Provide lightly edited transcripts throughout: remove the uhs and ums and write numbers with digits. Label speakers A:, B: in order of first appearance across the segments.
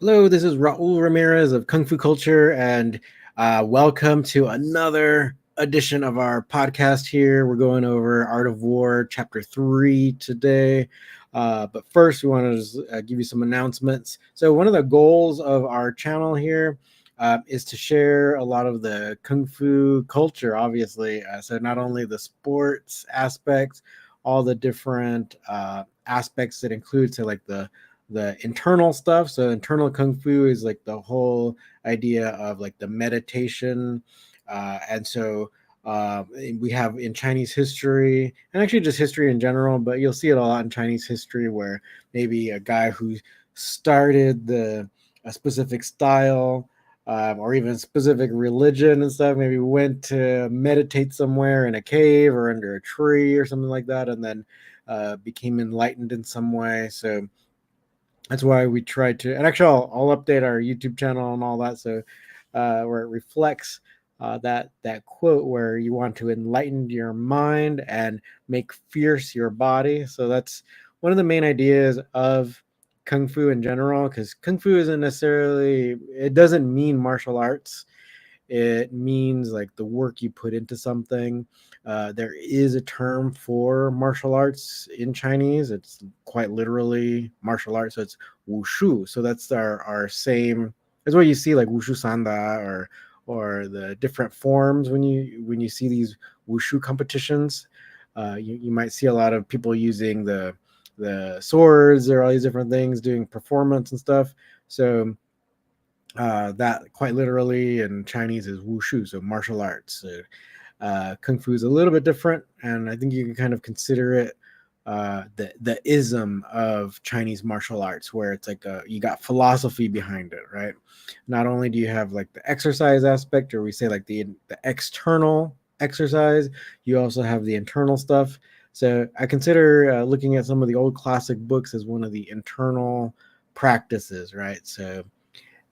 A: Hello, this is Raul Ramirez of Kung Fu Culture, and welcome to another edition of our podcast here. We're going over Art of War, Chapter 3 today. But first, we want to just, give you some announcements. So, one of the goals of our channel here is to share a lot of the Kung Fu culture, obviously. So, not only the sports aspects, all the different aspects that include, so like the internal stuff. So internal kung fu is like the whole idea of like the meditation, and so we have in Chinese history and actually just history in general, but you'll see it a lot in Chinese history where maybe a guy who started a specific style, or even specific religion and stuff, maybe went to meditate somewhere in a cave or under a tree or something like that, and then became enlightened in some way. So that's why we try to, and actually, I'll update our YouTube channel and all that, so where it reflects that quote where you want to enlighten your mind and make fierce your body. So that's one of the main ideas of kung fu in general, because kung fu isn't necessarily, it doesn't mean martial arts. It means like the work you put into something. There is a term for martial arts in Chinese. It's quite literally martial arts. So it's wushu. So that's our same. That's what you see like wushu sanda or the different forms when you see these wushu competitions. You might see a lot of people using the swords or all these different things doing performance and stuff. So that quite literally in Chinese is wushu, so martial arts. So, kung fu is a little bit different, and I think you can kind of consider it the ism of Chinese martial arts, where it's like you got philosophy behind it, right? Not only do you have like the exercise aspect, or we say like the external exercise, you also have the internal stuff. So I consider looking at some of the old classic books as one of the internal practices, right? So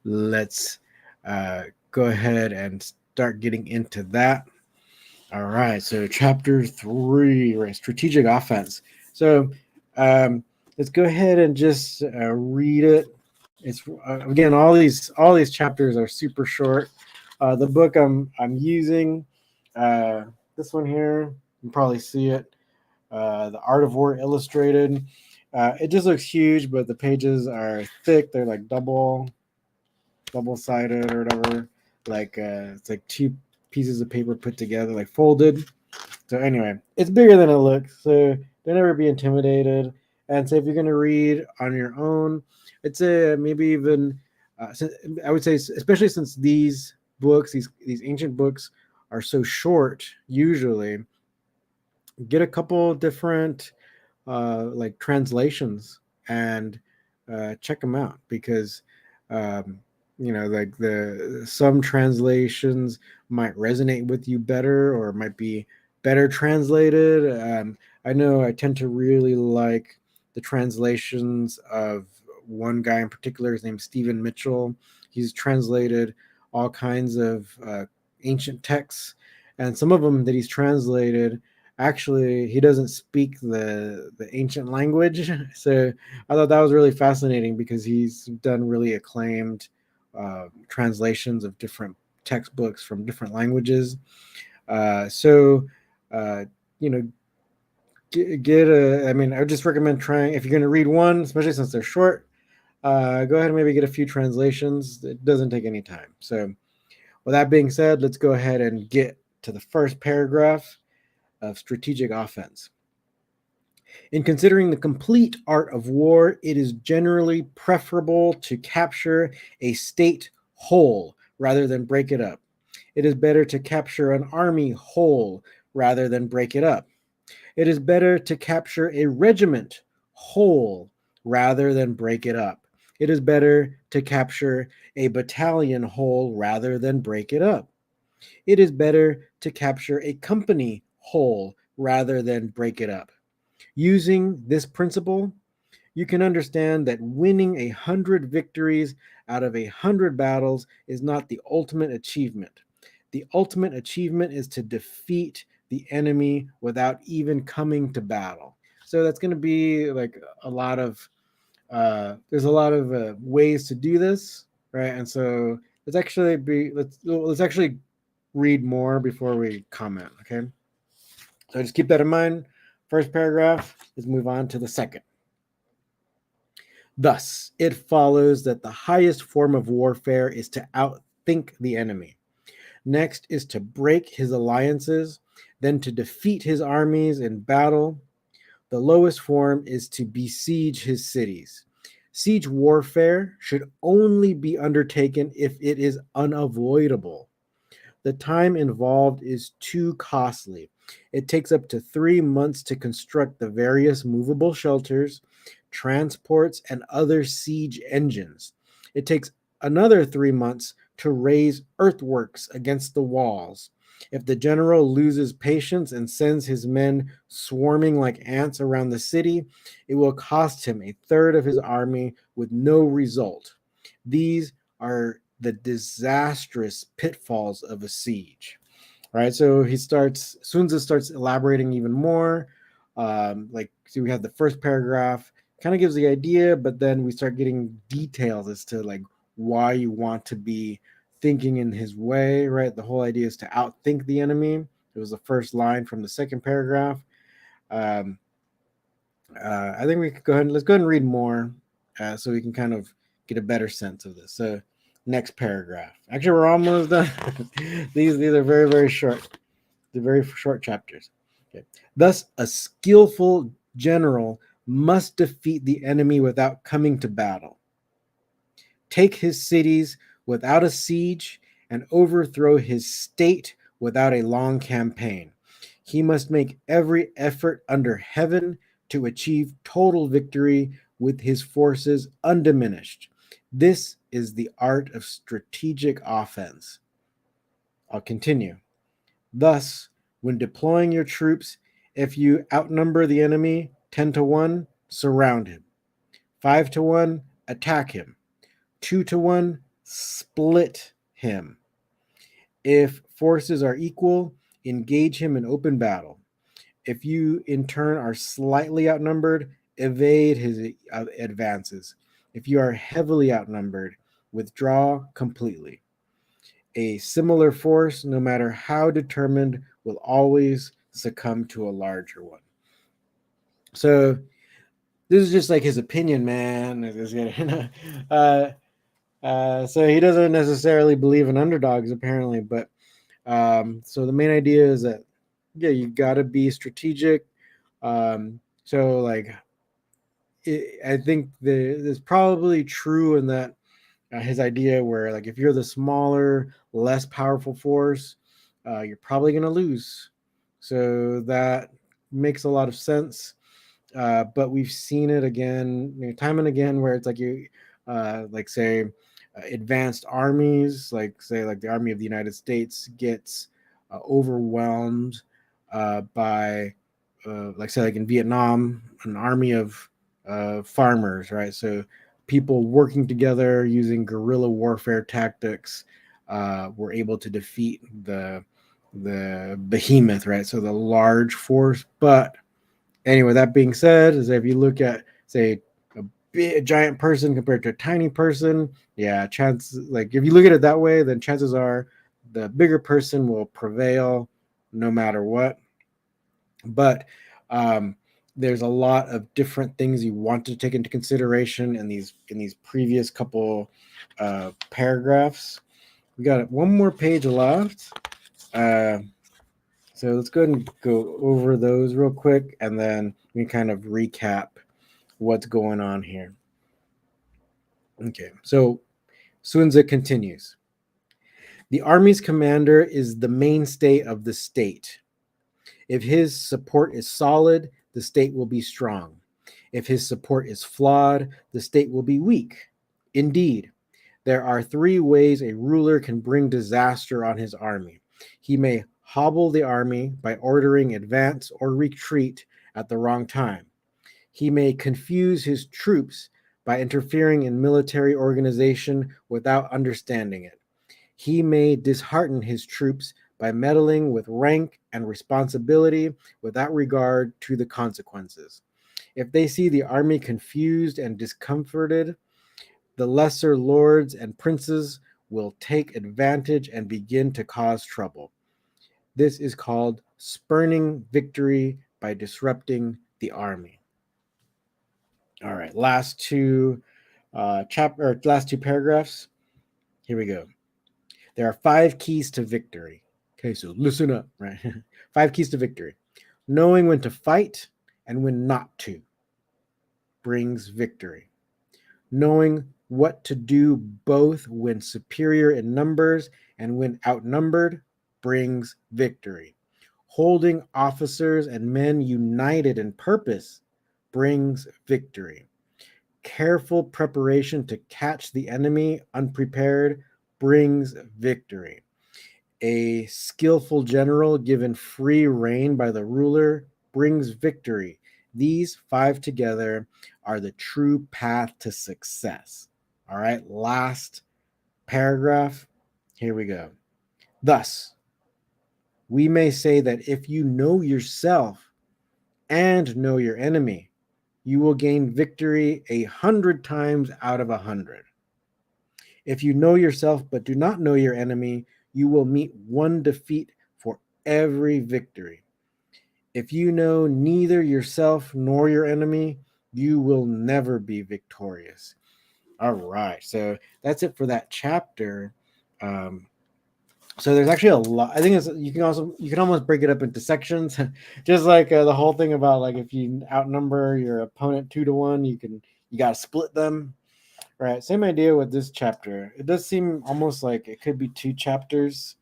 A: let's go ahead and start getting into that. All right, so chapter 3, right, strategic offense. So let's go ahead and just read it. It's again, all these chapters are super short. The book I'm using, uh, this one here, you can probably see it. The Art of War Illustrated. It just looks huge, but the pages are thick. They're like double sided or whatever. Like it's like two pieces of paper put together, like folded. So anyway, it's bigger than it looks. So don't ever be intimidated. And so if you're gonna read on your own, it's a maybe even I would say, especially since these books, these ancient books, are so short. Usually, get a couple different like translations and check them out, because um, like the some translations might resonate with you better or might be better translated. I know I tend to really like the translations of one guy in particular. His name's Stephen Mitchell. He's translated all kinds of ancient texts, and some of them that he's translated, actually he doesn't speak the ancient language. So I thought that was really fascinating, because he's done really acclaimed translations of different textbooks from different languages. So uh, you know get a, I mean, I would just recommend trying, if you're going to read one, especially since they're short, go ahead and maybe get a few translations. It doesn't take any time. So with that being said, let's go ahead and get to the first paragraph of strategic offense. In considering the complete art of war, it is generally preferable to capture a state whole rather than break it up. It is better to capture an army whole rather than break it up. It is better to capture a regiment whole rather than break it up. It is better to capture a battalion whole rather than break it up. It is better to capture a company whole rather than break it up. Using this principle, you can understand that winning 100 victories out of 100 battles is not the ultimate achievement. The ultimate achievement is to defeat the enemy without even coming to battle. So that's going to be like a lot of There's a lot of ways to do this, right? And so let's actually read more before we comment. Okay, so just keep that in mind. First paragraph. Let's move on to the second. Thus, it follows that the highest form of warfare is to outthink the enemy. Next is to break his alliances, then to defeat his armies in battle. The lowest form is to besiege his cities. Siege warfare should only be undertaken if it is unavoidable. The time involved is too costly. It takes up to 3 months to construct the various movable shelters, transports, and other siege engines. It takes another 3 months to raise earthworks against the walls. If the general loses patience and sends his men swarming like ants around the city, it will cost him a third of his army with no result. These are the disastrous pitfalls of a siege. Right. So Sunzi starts elaborating even more. So we have the first paragraph, kind of gives the idea, but then we start getting details as to like why you want to be thinking in his way, right? The whole idea is to outthink the enemy. It was the first line from the second paragraph. Um, I think we could let's go ahead and read more so we can kind of get a better sense of this. So, next paragraph. Actually, we're almost done. These are very, very short. They're very short chapters. Okay. Thus, a skillful general must defeat the enemy without coming to battle, take his cities without a siege, and overthrow his state without a long campaign. He must make every effort under heaven to achieve total victory with his forces undiminished. This is the art of strategic offense. I'll continue. Thus, when deploying your troops, if you outnumber the enemy 10 to 1, surround him. 5 to 1, attack him. 2 to 1, split him. If forces are equal, engage him in open battle. If you, in turn, are slightly outnumbered, evade his advances. If you are heavily outnumbered, withdraw completely. A similar force, no matter how determined, will always succumb to a larger one. So this is just like his opinion, man. So he doesn't necessarily believe in underdogs, apparently. But so the main idea is that, yeah, you got to be strategic. So like, I think there's probably true in that his idea where like if you're the smaller, less powerful force, you're probably going to lose. So that makes a lot of sense. But we've seen it again, time and again, where it's like like say, advanced armies, like say, like the Army of the United States gets overwhelmed by, like say, like in Vietnam, an army of farmers, right? So people working together using guerrilla warfare tactics were able to defeat the behemoth, right? So the large force. But anyway, that being said, is if you look at say a giant person compared to a tiny person, yeah, like if you look at it that way, then chances are the bigger person will prevail no matter what. But there's a lot of different things you want to take into consideration in these previous couple paragraphs. We got one more page left. So let's go ahead and go over those real quick, and then we kind of recap what's going on here. Okay, so Sunzi continues. The army's commander is the mainstay of the state. If his support is solid, the state will be strong. If his support is flawed, the state will be weak. Indeed, there are 3 ways a ruler can bring disaster on his army. He may hobble the army by ordering advance or retreat at the wrong time. He may confuse his troops by interfering in military organization without understanding it. He may dishearten his troops by meddling with rank and responsibility without regard to the consequences. If they see the army confused and discomforted, the lesser lords and princes will take advantage and begin to cause trouble. This is called spurning victory by disrupting the army. All right, last two last two paragraphs. Here we go. There are 5 keys to victory. Okay, so listen up, right? 5 keys to victory. Knowing when to fight and when not to brings victory. Knowing what to do both when superior in numbers and when outnumbered brings victory. Holding officers and men united in purpose brings victory. Careful preparation to catch the enemy unprepared brings victory. A skillful general given free rein by the ruler brings victory. These 5 together are the true path to success. All right, last paragraph. Here we go. Thus, we may say that if you know yourself and know your enemy, you will gain victory 100 times out of 100. If you know yourself but do not know your enemy, you will meet one defeat for every victory. If you know neither yourself nor your enemy, you will never be victorious. All right, so that's it for that chapter. So there's actually a lot. I think you can almost break it up into sections, just like the whole thing about like if you outnumber your opponent 2-1, you got to split them. Right, same idea with this chapter. It does seem almost like it could be 2 chapters,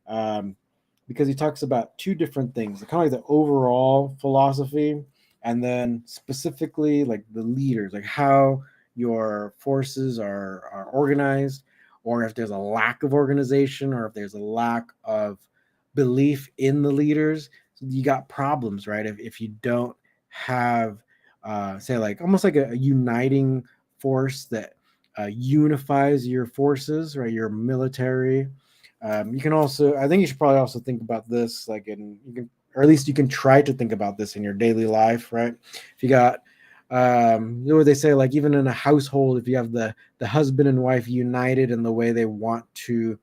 A: because he talks about 2 different things, kind of like the overall philosophy, and then specifically like the leaders, like how your forces are organized, or if there's a lack of organization, or if there's a lack of belief in the leaders, you got problems, right? If you don't have, say, like almost like a uniting force that unifies your forces, right? Your military. You can also, I think you should probably also think about this, like or at least you can try to think about this in your daily life, right? If you got, you know what they say, like even in a household, if you have the husband and wife united in the way they want to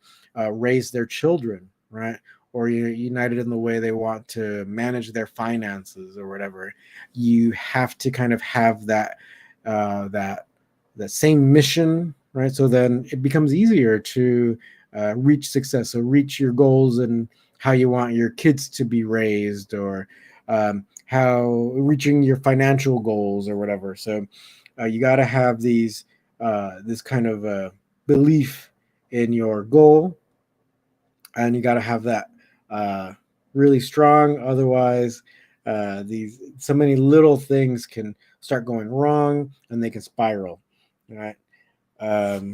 A: raise their children, right? Or you're united in the way they want to manage their finances or whatever, you have to kind of have that that same mission, right? So then it becomes easier to reach success, so reach your goals and how you want your kids to be raised, or how reaching your financial goals or whatever. So you got to have this kind of belief in your goal, and you got to have that really strong. Otherwise, these so many little things can start going wrong, and they can spiral. All right.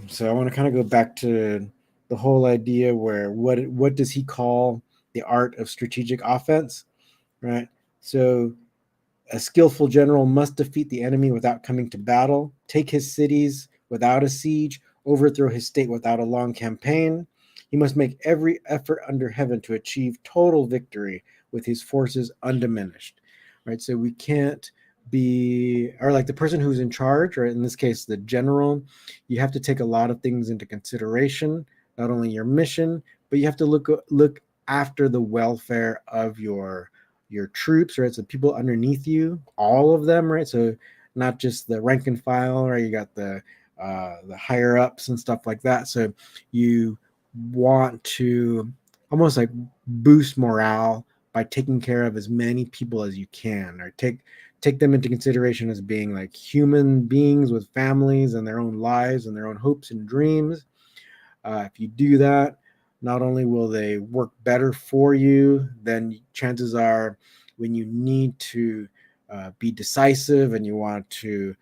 A: So I want to kind of go back to the whole idea where what does he call the art of strategic offense, right? So a skillful general must defeat the enemy without coming to battle, take his cities without a siege, overthrow his state without a long campaign. He must make every effort under heaven to achieve total victory with his forces undiminished, right? So we can't be, or like the person who's in charge, or in this case, the general, you have to take a lot of things into consideration, not only your mission, but you have to look after the welfare of your troops, right? So people underneath you, all of them, right? So not just the rank and file, right? You got the higher ups and stuff like that. So you want to almost like boost morale by taking care of as many people as you can, or take them into consideration as being like human beings with families and their own lives and their own hopes and dreams. If you do that, not only will they work better for you, then chances are when you need to be decisive and you want to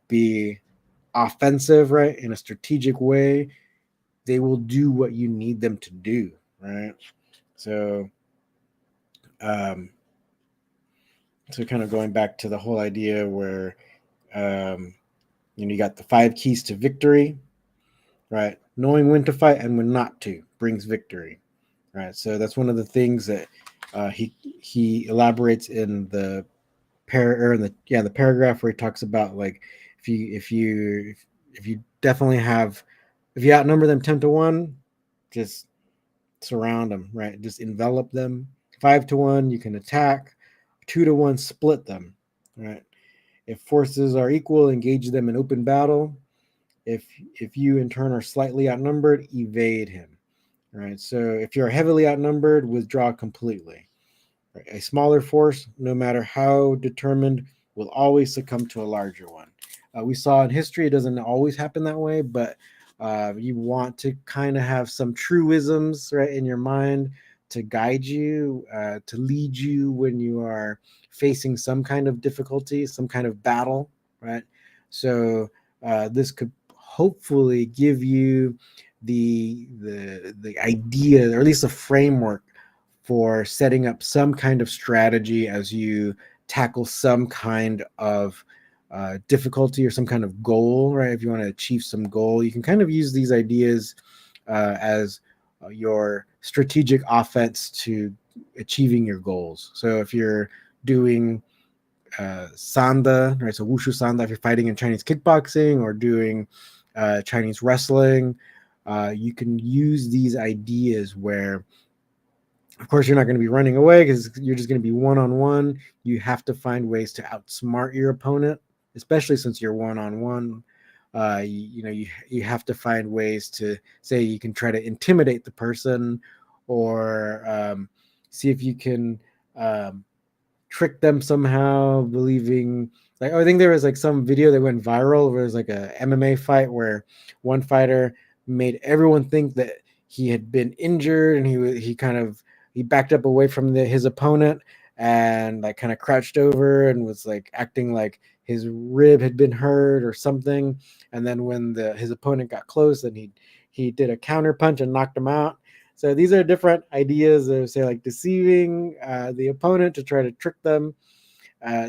A: be offensive, right, in a strategic way, they will do what you need them to do, right? So, um, so kind of going back to the whole idea where, you got the 5 keys to victory, right? Knowing when to fight and when not to brings victory, right? So that's one of the things that he elaborates in the the paragraph where he talks about like if you definitely have if you outnumber them 10-1, just surround them, right? Just envelop them. 5-1, you can attack. 2-1, split them, right? If forces are equal, engage them in open battle. If you in turn are slightly outnumbered, evade him. Right. So if you're heavily outnumbered, withdraw completely. Right? A smaller force, no matter how determined, will always succumb to a larger one. We saw in history it doesn't always happen that way, but you want to kind of have some truisms right in your mind to guide you, to lead you when you are facing some kind of difficulty, some kind of battle, right? So this could hopefully give you the idea, or at least a framework for setting up some kind of strategy as you tackle some kind of difficulty or some kind of goal, right? If you want to achieve some goal, you can kind of use these ideas as your strategic offense to achieving your goals. So if you're doing sanda, right? So wushu sanda, if you're fighting in Chinese kickboxing or doing Chinese wrestling, you can use these ideas where of course, you're not going to be running away because you're just going to be one-on-one. You have to find ways to outsmart your opponent, especially since you're one-on-one. You have to find ways to say you can try to intimidate the person or see if you can trick them somehow, believing like I think there was like some video that went viral where it was like a MMA fight where one fighter made everyone think that he had been injured and he backed up away from his opponent and like kind of crouched over and was like acting like his rib had been hurt or something. And then when his opponent got close, then he did a counter punch and knocked him out. So these are different ideas of say like deceiving the opponent to try to trick them.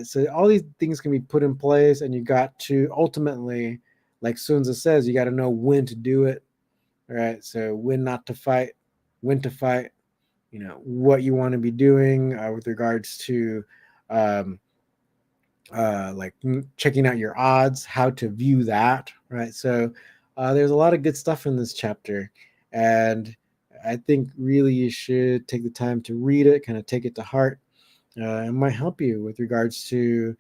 A: So all these things can be put in place, and you got to ultimately, like Sunzi says, you got to know when to do it. Right. So when not to fight, when to fight, what you want to be doing with regards to like checking out your odds, how to view that, right? So there's a lot of good stuff in this chapter, and I think really you should take the time to read it, kind of take it to heart. It might help you with regards to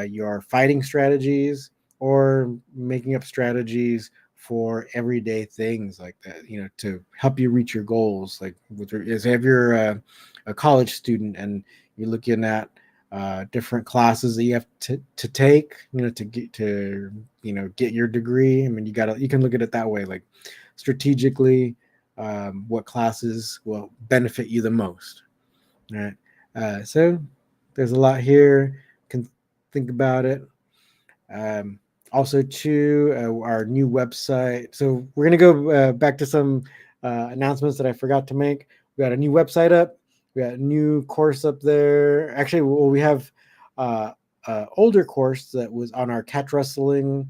A: your fighting strategies or making up strategies for everyday things like that, to help you reach your goals. Like if you're a college student and you're looking at different classes that you have to take, to get your degree. I mean, you can look at it that way, like strategically, what classes will benefit you the most, right? So there's a lot here. Can think about it. Also, too, our new website. So we're gonna go back to some announcements that I forgot to make. We got a new website up. We got a new course up there. Actually, well, we have older course that was on our catch wrestling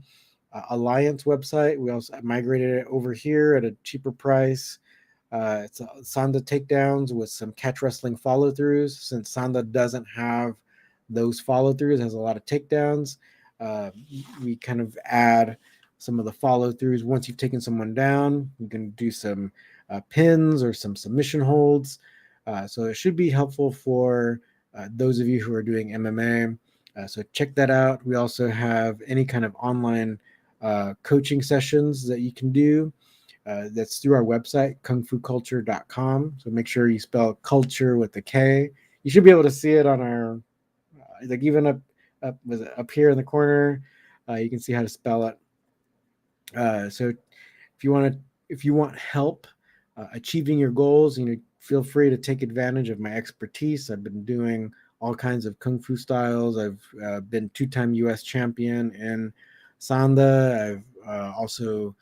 A: alliance website. We also migrated it over here at a cheaper price. It's Sanda takedowns with some catch wrestling follow throughs. Since Sanda doesn't have those follow throughs, has a lot of takedowns. We kind of add some of the follow throughs. Once you've taken someone down, you can do some pins or some submission holds. So it should be helpful for those of you who are doing MMA. So check that out. We also have any kind of online coaching sessions that you can do. That's through our website, kungfukulture.com. So make sure you spell culture with a K. You should be able to see it on our, like even up here in the corner. You can see how to spell it. So if you want help achieving your goals, feel free to take advantage of my expertise. I've been doing all kinds of kung fu styles. I've been 2-time U.S. champion in Sanda. I've also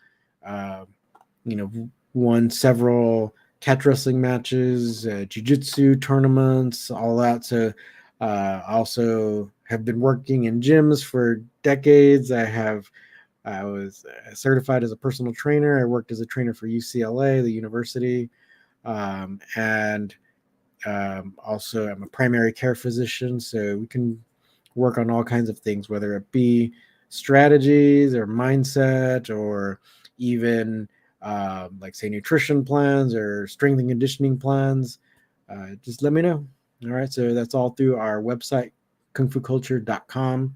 A: won several catch wrestling matches, jiu-jitsu tournaments, all that. So also have been working in gyms for decades. I was certified as a personal trainer. I worked as a trainer for UCLA, the university, and also I'm a primary care physician. So we can work on all kinds of things, whether it be strategies or mindset or even like say nutrition plans or strength and conditioning plans. Just let me know. All right, so that's all through our website, kungfukulture.com.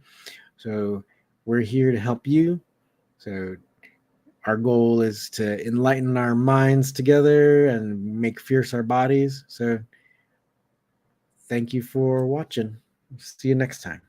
A: So we're here to help you. So our goal is to enlighten our minds together and make fierce our bodies. So thank you for watching. See you next time.